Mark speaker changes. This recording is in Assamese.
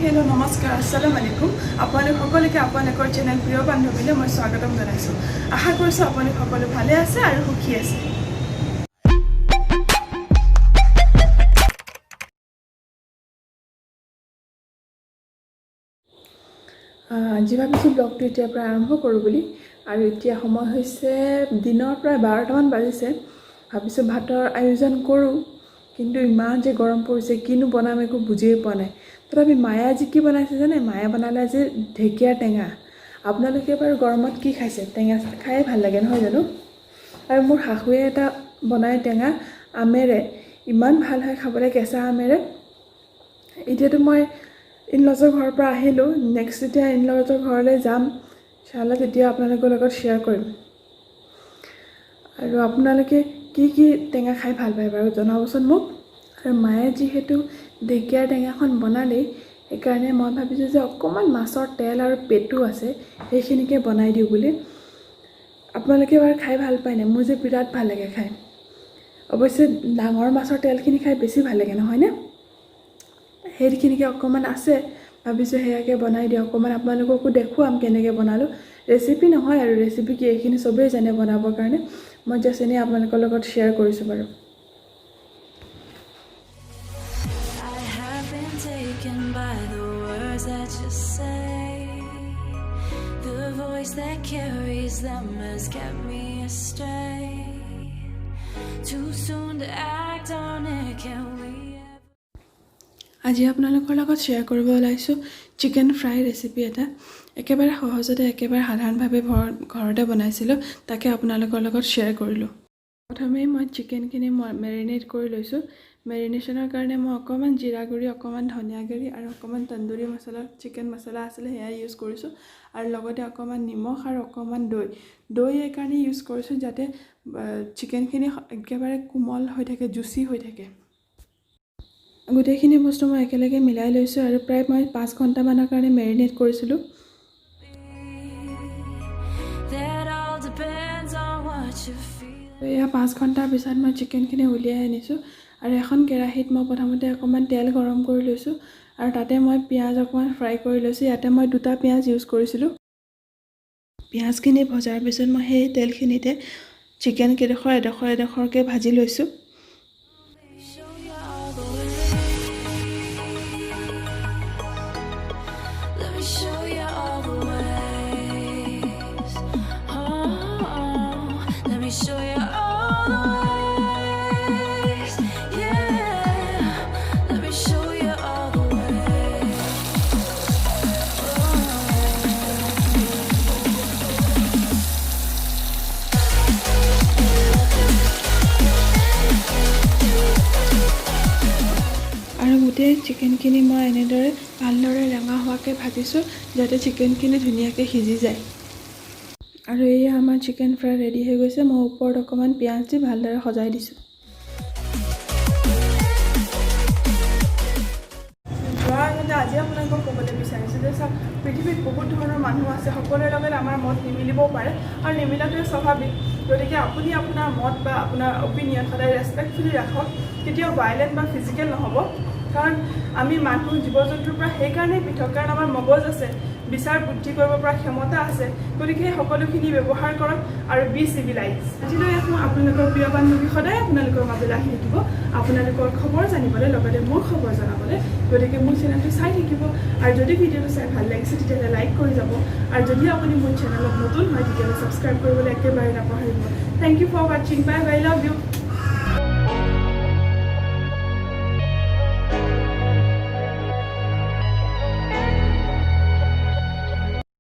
Speaker 1: हेलो नमस्कार अस्सलाम वालेकुम আপোনালোক সকলোকে আপোনালোকৰ চেনেল প্ৰিয় বান্ধৱীলৈ মই স্বাগতম জনাইছোঁ আশা কৰিছোঁ আপোনালোক সকলো ভালে আছে আৰু সুখী আছে আজি ভাবিছোঁ ব্লগটো এতিয়াৰ পৰা আৰম্ভ কৰোঁ বুলি আৰু এতিয়া সময় হৈছে দিনৰ প্ৰায় 12টা মান বাজিছে ভাবিছোঁ ভাতৰ আয়োজন কৰোঁ কিন্তু ইমান যে গৰম পৰিছে কিনো বনাম একো বুজিয়ে পোৱা নাই তথাপি মায়ে আজি কি বনাইছে জানে মায়ে বনালে আজি ঢেকীয়া টেঙা আপোনালোকে বাৰু গৰমত কি খাইছে টেঙা খাই ভাল লাগে নহয় জানো আৰু মোৰ শাহুৱে এটা বনাই টেঙা আমেৰে ইমান ভাল হয় খাবলৈ কেঁচা আমেৰে এতিয়াতো মই ইনলজৰ ঘৰৰ পৰা আহিলোঁ নেক্সট যেতিয়া ইনলজৰ ঘৰলৈ যাম চালে তেতিয়া আপোনালোকৰ লগত শ্বেয়াৰ কৰিম আৰু আপোনালোকে কি কি টেঙা খাই ভাল পায় বাৰু জনাবচোন মোক আৰু মায়ে যিহেতু ঢেকীয়াৰ টেঙাখন বনালেই সেইকাৰণে মই ভাবিছোঁ যে অকণমান মাছৰ তেল আৰু পেটু আছে সেইখিনিকে বনাই দিওঁ বুলি আপোনালোকে বাৰু খাই ভাল পায়নে মোৰ যে বিৰাট ভাল লাগে খাই অৱশ্যে ডাঙৰ মাছৰ তেলখিনি খাই বেছি ভাল লাগে নহয়নে সেইখিনিকে অকণমান আছে ভাবিছোঁ সেয়াকে বনাই দিওঁ অকণমান আপোনালোককো দেখুৱাম কেনেকৈ বনালোঁ ৰেচিপি নহয় আৰু ৰেচিপি কি এইখিনি চবেই জানে বনাবৰ কাৰণে মই জাষ্ট এনেই আপোনালোকৰ লগত শ্বেয়াৰ কৰিছোঁ বাৰু
Speaker 2: By the words that you say, the voice that carries them has kept me astray. Too soon to act on it, can we?
Speaker 1: আজি আপোনালোকৰ লগত শ্বেয়াৰ কৰিব ওলাইছোঁ চিকেন ফ্ৰাই ৰেচিপি এটা একেবাৰে সহজতে একেবাৰে সাধাৰণভাৱে ঘৰতে বনাইছিলোঁ তাকে আপোনালোকৰ লগত শ্বেয়াৰ কৰিলোঁ প্ৰথমেই মই চিকেনখিনি মেৰিনেট কৰি লৈছোঁ মেৰিনেশ্যনৰ কাৰণে মই অকণমান জিৰা গুড়ি অকণমান ধনিয়া গুড়ি আৰু অকণমান তন্দুৰী মছলা চিকেন মছলা আছিলে সেয়া ইউজ কৰিছোঁ আৰু লগতে অকণমান নিমখ আৰু অকণমান দৈ এইকাৰণে ইউজ কৰিছোঁ যাতে চিকেনখিনি একেবাৰে কোমল হৈ থাকে জুচি হৈ থাকে গোটেইখিনি বস্তু মই একেলগে মিলাই লৈছোঁ আৰু প্ৰায় মই 5 ঘণ্টামানৰ কাৰণে মেৰিনেট কৰিছিলোঁ এয়া 5 ঘণ্টাৰ পিছত মই চিকেনখিনি উলিয়াই আনিছোঁ আৰু এখন কেৰাহীত মই প্ৰথমতে অকণমান তেল গৰম কৰি লৈছোঁ আৰু তাতে মই পিঁয়াজ অকণমান ফ্ৰাই কৰি লৈছোঁ ইয়াতে মই 2টা পিঁয়াজ ইউজ কৰিছিলোঁ পিঁয়াজখিনি ভজাৰ পিছত মই সেই তেলখিনিতে চিকেনকেইডোখৰ এডোখৰকৈ ভাজি লৈছোঁ আৰু গোটেই চিকেনখিনি মই এনেদৰে ভালদৰে ৰঙা হোৱাকৈ ভাজিছোঁ যাতে চিকেনখিনি ধুনীয়াকৈ সিজি যায় আৰু এয়া আমাৰ চিকেন ফ্ৰাই ৰেডি হৈ গৈছে মই ওপৰত অকণমান পিঁয়াজ দি ভালদৰে সজাই দিছোঁ আজি আপোনালোকক ক'বলৈ বিচাৰিছোঁ যে চাওক পৃথিৱীত বহুত ধৰণৰ মানুহ আছে সকলোৰে লগত আমাৰ মত নিমিলিবও পাৰে আৰু নিমিলাটোৱে স্বাভাৱিক গতিকে আপুনি আপোনাৰ মত বা আপোনাৰ অপিনিয়ন সদায় ৰেচপেক্টফুলি ৰাখক কেতিয়াও ভাইলেণ্ট বা ফিজিকেল নহ'ব কাৰণ আমি মানুহ জীৱ জন্তুৰ পৰা সেইকাৰণেই পৃথক কাৰণ আমাৰ মগজ আছে বিচাৰ বুদ্ধি কৰিব পৰা ক্ষমতা আছে গতিকে সকলোখিনি ব্যৱহাৰ কৰক আৰু বি চিভিলাইজ আজিলৈ আহোঁ আপোনালোকৰ প্ৰিয় বান্ধৱী সদায় আপোনালোকৰ মাজলৈ আহি থাকিব আপোনালোকৰ খবৰ জানিবলৈ লগতে মোৰ খবৰ জনাবলৈ গতিকে মোৰ চেনেলটো চাই থাকিব আৰু যদি ভিডিঅ'টো চাই ভাল লাগিছে তেতিয়াহ'লে লাইক কৰি যাব আৰু যদি আপুনি মোৰ চেনেলত নতুন হয় তেতিয়াহ'লে ছাবস্ক্ৰাইব কৰিবলৈ একেবাৰে নাপাহৰিব থেংক ইউ ফৰ ৱাচিং বাই বাই লাভ ইউ